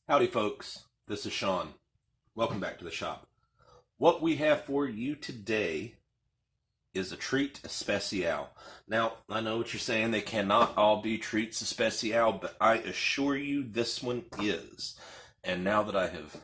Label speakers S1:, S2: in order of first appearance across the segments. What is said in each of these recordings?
S1: Howdy folks, this is Sean. Welcome back to the shop. What we have for you today is a treat especial. Now, I know what you're saying, they cannot all be treats especial, but I assure you this one is. And now that I have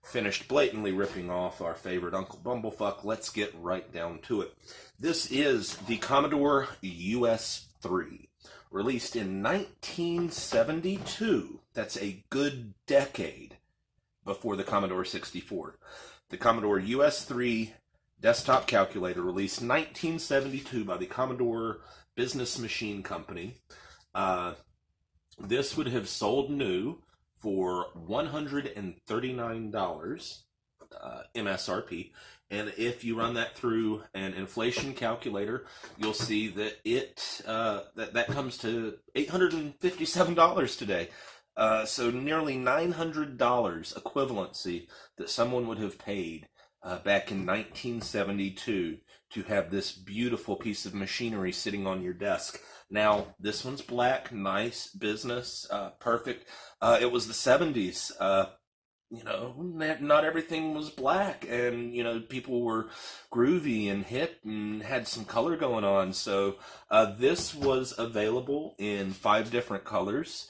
S1: finished blatantly ripping off our favorite Uncle Bumblefuck, let's get right down to it. This is the Commodore US3. Released in 1972. That's a good decade before the Commodore 64. The Commodore US3 desktop calculator, released 1972 by the Commodore Business Machine Company. This would have sold new for $139 MSRP. And if you run that through an inflation calculator, you'll see that that comes to $857 today. So nearly $900 equivalency that someone would have paid back in 1972 to have this beautiful piece of machinery sitting on your desk. Now, this one's black, nice, business, perfect. It was the 70s. Not everything was black, and people were groovy and hip and had some color going on. So this was available in 5 different colors: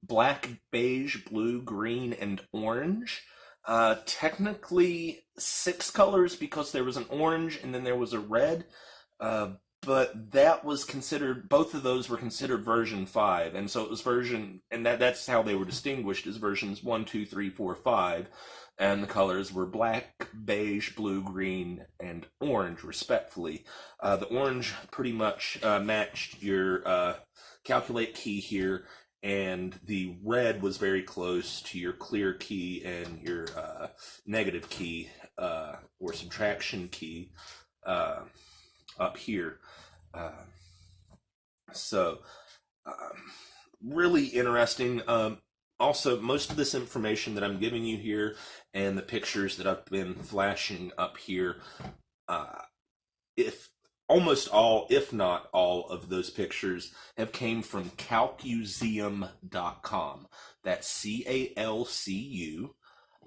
S1: black, beige, blue, green, and orange. Technically 6 colors, because there was an orange and then there was a red. But that was considered, both of those were considered version 5, and so it was that's how they were distinguished, as versions 1, 2, 3, 4, 5, and the colors were black, beige, blue, green, and orange, respectfully. The orange pretty much matched your calculate key here, and the red was very close to your clear key and your negative key, or subtraction key, up here. Really interesting. Also, most of this information that I'm giving you here and the pictures that I've been flashing up here, if not all of those pictures have came from calcuseum.com. That's CALCU,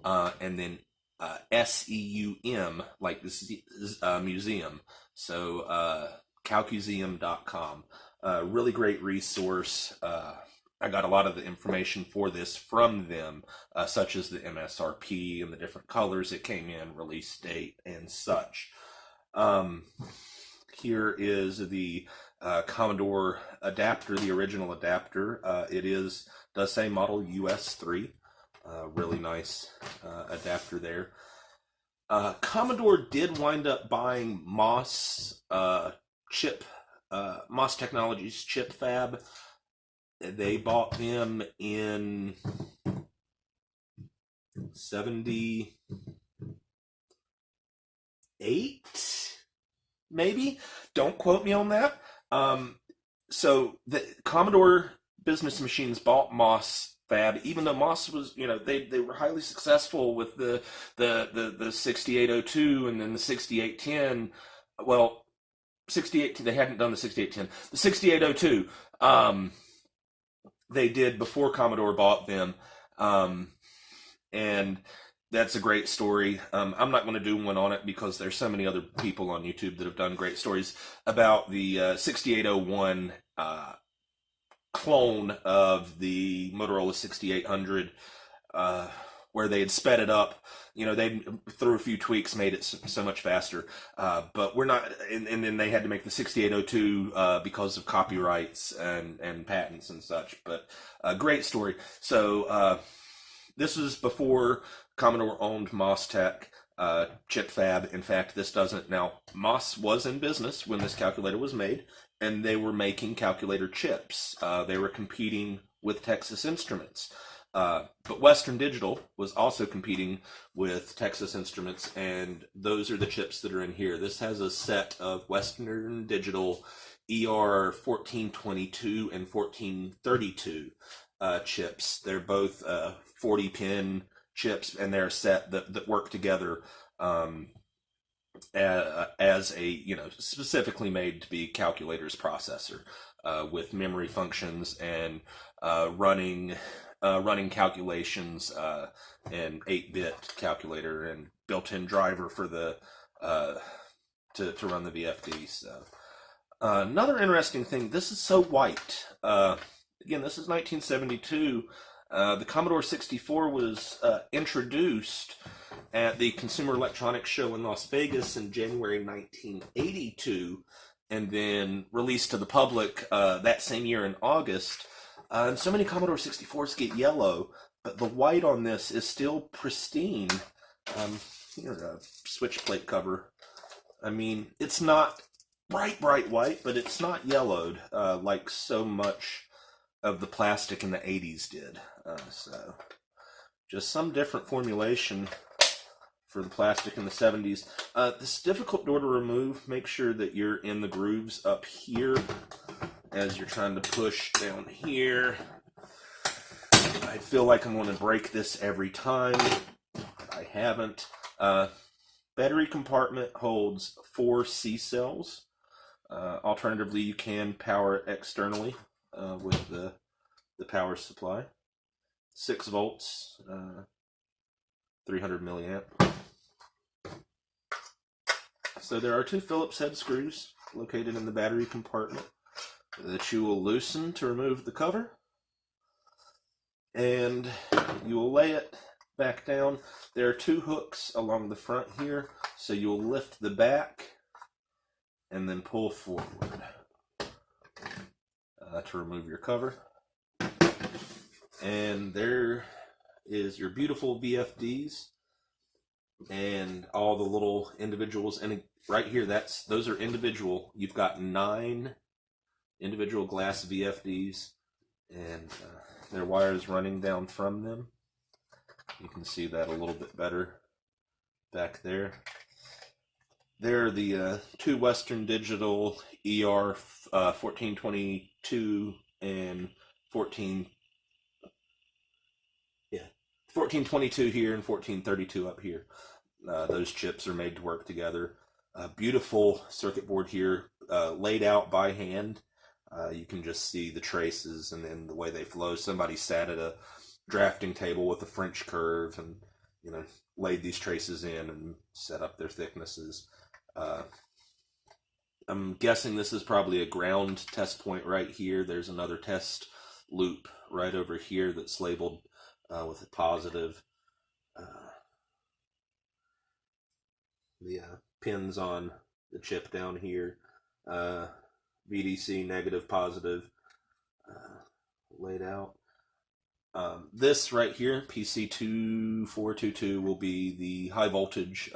S1: and then SEUM, like this is museum. So calcuseum.com. Really great resource. I got a lot of the information for this from them, such as the MSRP and the different colors it came in, release date, and such. Here is the Commodore adapter, the original adapter. Does say model US3. Really nice adapter there. Commodore did wind up buying MOS MOS Technologies chip fab. They bought them in 78, maybe. Don't quote me on that. So the Commodore Business Machines bought MOS fab, even though MOS was, they were highly successful with the 6802 and then the 6810. Well, 68, they hadn't done the 6810. The 6802, they did before Commodore bought them, and that's a great story. I'm not going to do one on it because there's so many other people on YouTube that have done great stories about the 6801 clone of the Motorola 6800, where they had sped it up. They through a few tweaks made it so much faster. But we're not, and then they had to make the 6802 because of copyrights and patents and such. But great story. So this was before Commodore owned MOS Tech chip fab. In fact, this doesn't. Now, MOS was in business when this calculator was made, and they were making calculator chips. They were competing with Texas Instruments. But Western Digital was also competing with Texas Instruments, and those are the chips that are in here. This has a set of Western Digital ER 1422 and 1432 chips. They're both 40-pin chips, and they're a set that work together as a, specifically made to be calculator's processor, with memory functions and running running calculations and 8-bit calculator and built-in driver for the to run the VFD. So another interesting thing, this is so white. Again, this is 1972. The Commodore 64 was introduced at the Consumer Electronics Show in Las Vegas in January 1982, and then released to the public that same year in August. And so many Commodore 64s get yellow, but the white on this is still pristine. Here, a switch plate cover. I mean, it's not bright white, but it's not yellowed like so much of the plastic in the 80s did. So, just some different formulation for the plastic in the 70s. This is a difficult door to remove. Make sure that you're in the grooves up here as you're trying to push down here. I feel like I'm going to break this every time. I haven't. Battery compartment holds 4 C cells. Alternatively, you can power it externally with the power supply. 6 volts, 300 milliamp. So there are 2 Phillips head screws located in the battery compartment that you will loosen to remove the cover. And you will lay it back down. There are 2 hooks along the front here, so you'll lift the back and then pull forward to remove your cover. And there is your beautiful VFDs and all the little individuals. And right here, those are individual. You've got 9 individual glass VFDs, and there are wires running down from them. You can see that a little bit better back there. There are the 2 Western Digital ER 1422 and 1422 here and 1432 up here. Those chips are made to work together. Beautiful circuit board here, laid out by hand. You can just see the traces and then the way they flow. Somebody sat at a drafting table with a French curve and, you know, laid these traces in and set up their thicknesses. I'm guessing this is probably a ground test point right here. There's another test loop right over here that's labeled with a positive. The pins on the chip down here. VDC negative, positive, laid out. This right here, PC2422, will be the high voltage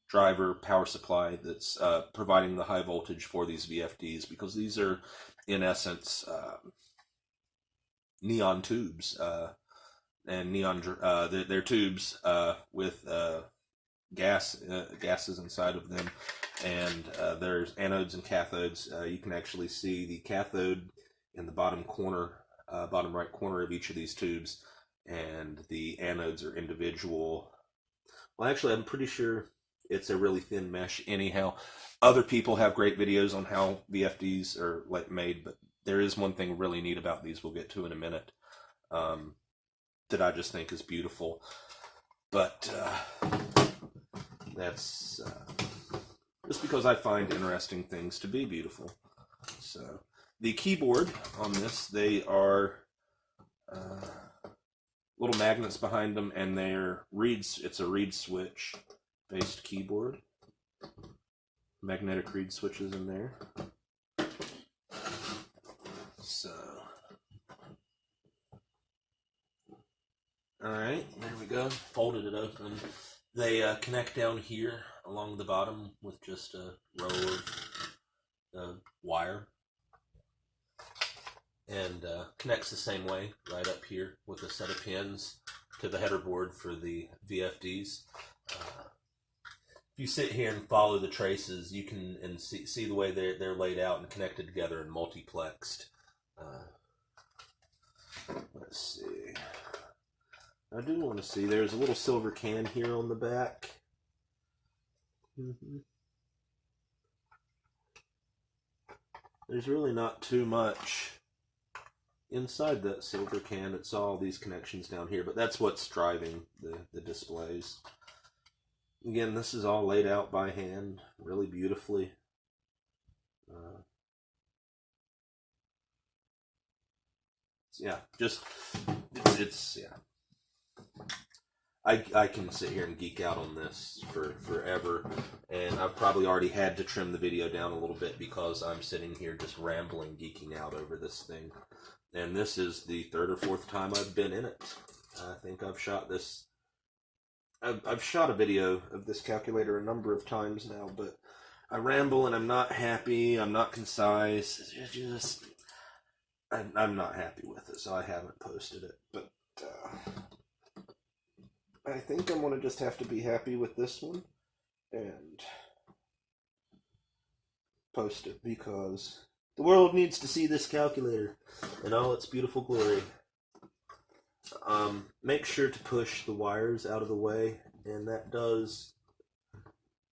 S1: driver power supply that's providing the high voltage for these VFDs, because these are, in essence, neon tubes. And they're tubes with gases inside of them, and there's anodes and cathodes. You can actually see the cathode in the bottom right corner of each of these tubes, and the anodes are individual. Well, actually, I'm pretty sure it's a really thin mesh. Anyhow, other people have great videos on how VFDs are made, but there is one thing really neat about these we'll get to in a minute that I just think is beautiful. But that's just because I find interesting things to be beautiful. So the keyboard on this, they are little magnets behind them, and they're reeds. It's a reed switch based keyboard. Magnetic reed switches in there. So, all right, there we go. Folded it open. They connect down here along the bottom with just a row of wire, and connects the same way right up here with a set of pins to the header board for the VFDs. If you sit here and follow the traces, you can see the way they're laid out and connected together and multiplexed. Let's see. I do want to see. There's a little silver can here on the back. There's really not too much inside that silver can, it's all these connections down here, but that's what's driving the displays. Again, this is all laid out by hand, really beautifully. Yeah, I can sit here and geek out on this for forever, and I've probably already had to trim the video down a little bit because I'm sitting here just rambling, geeking out over this thing. And this is the third or fourth time I've been in it. I think I've shot this. I've shot a video of this calculator a number of times now, but I ramble and I'm not happy. I'm not concise. It's just, I'm not happy with it, so I haven't posted it. But I think I'm going to just have to be happy with this one and post it because the world needs to see this calculator in all its beautiful glory. Make sure to push the wires out of the way, and that does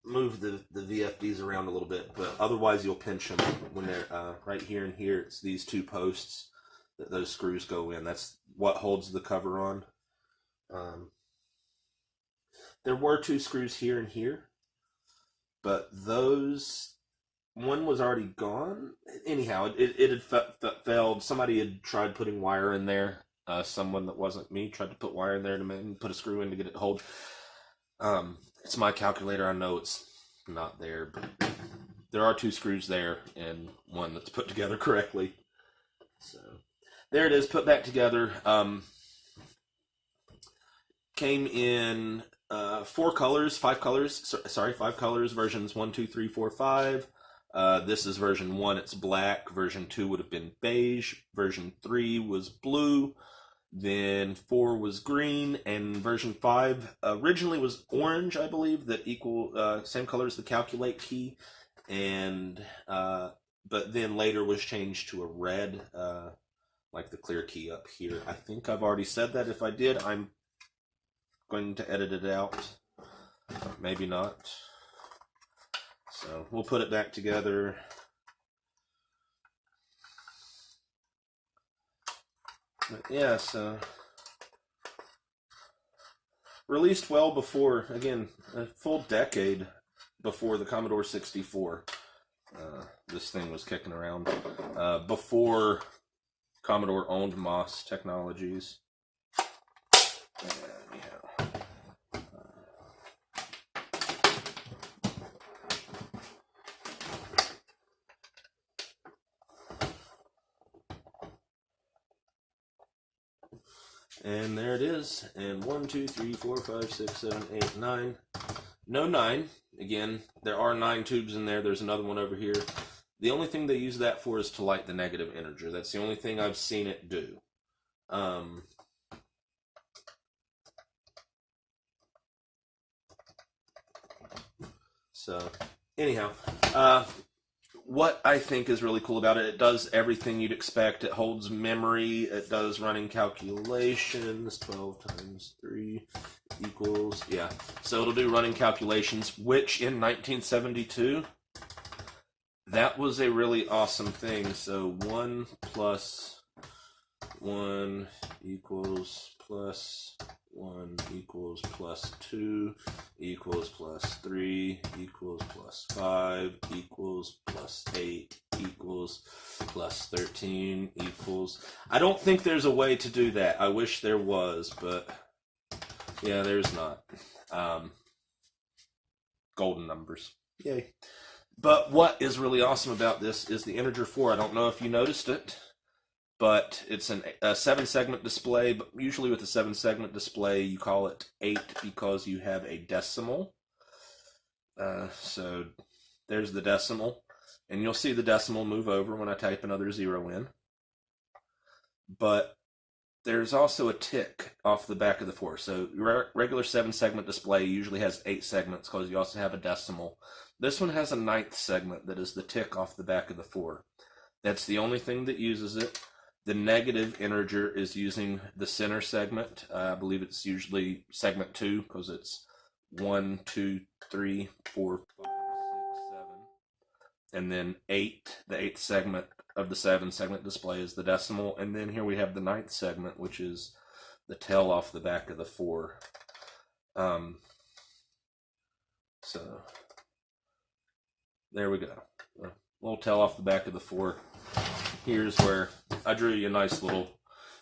S1: move the VFDs around a little bit, but otherwise you'll pinch them when they're right here and here. It's these two posts that those screws go in. That's what holds the cover on. There were two screws here and here, but those, one was already gone. Anyhow, it had failed. Somebody had tried putting wire in there. Someone that wasn't me tried to put wire in there to put a screw in to get it to hold. It's my calculator. I know it's not there, but there are two screws there and one that's put together correctly. So there it is, put back together. Came in five colors, versions 1, 2, 3, 4, 5. This is version 1, it's black. Version 2 would have been beige. Version 3 was blue. Then 4 was green, and version 5 originally was orange, I believe, that equal same color as the calculate key, and but then later was changed to a red, like the clear key up here. I think I've already said that. If I did, I'm going to edit it out. Maybe not. So we'll put it back together. But yeah, so released well before, again, a full decade before the Commodore 64. This thing was kicking around. Before Commodore owned MOS Technologies. And there it is. And 1, 2, 3, 4, 5, 6, 7, 8, 9. No 9. Again, there are 9 tubes in there. There's another one over here. The only thing they use that for is to light the negative integer. That's the only thing I've seen it do. So, anyhow, what I think is really cool about it, it does everything you'd expect. It holds memory. It does running calculations. 12 times 3 equals, yeah. So it'll do running calculations, which in 1972, that was a really awesome thing. So 1 plus 1 equals plus 1 equals plus 2 equals plus 3 equals plus 5 equals plus 8 equals plus 13 equals... I don't think there's a way to do that. I wish there was, but yeah, there's not. Golden numbers. Yay. But what is really awesome about this is the integer 4. I don't know if you noticed it, but it's a 7-segment display. But usually with a 7-segment display, you call it 8 because you have a decimal. So there's the decimal. And you'll see the decimal move over when I type another 0 in. But there's also a tick off the back of the 4. So your regular 7-segment display usually has 8 segments because you also have a decimal. This one has a 9th segment that is the tick off the back of the 4. That's the only thing that uses it. The negative integer is using the center segment. I believe it's usually segment 2 because it's 1, 2, 3, 4, 5, 6, 7. And then 8, the 8th segment of the 7-segment display is the decimal, and then here we have the 9th segment, which is the tail off the back of the 4. So there we go. A little tail off the back of the 4. Here's where I drew you a nice little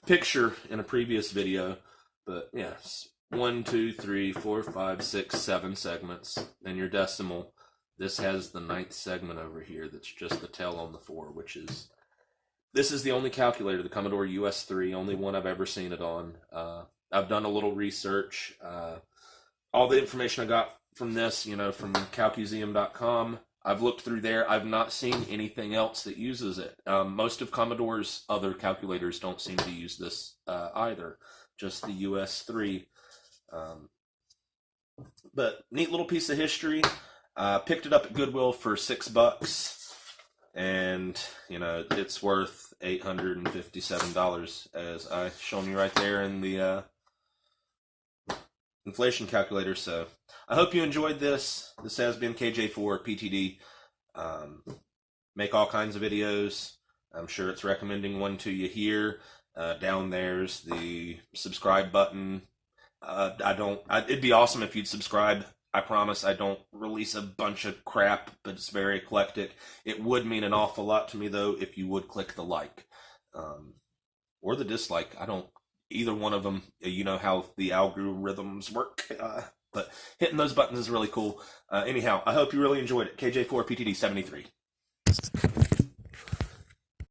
S1: picture in a previous video, but yes, 1, 2, 3, 4, 5, 6, 7 segments. Then your decimal. This has the 9th segment over here that's just the tail on the 4, which is, this is the only calculator, the Commodore US3, only one I've ever seen it on. I've done a little research. All the information I got from this, from calcuseum.com, I've looked through there. I've not seen anything else that uses it. Most of Commodore's other calculators don't seem to use this either, just the US3. But neat little piece of history. Picked it up at Goodwill for $6, and it's worth $857, as I shown you right there in the inflation calculator. So I hope you enjoyed this. This has been KJ4 PTD. Make all kinds of videos. I'm sure it's recommending one to you here. Down there's the subscribe button. It'd be awesome if you'd subscribe. I promise I don't release a bunch of crap, but it's very eclectic. It would mean an awful lot to me, though, if you would click the like or the dislike. Either one of them, you know how the algorithms work. But hitting those buttons is really cool. Anyhow, I hope you really enjoyed it. KJ4 PTD 73.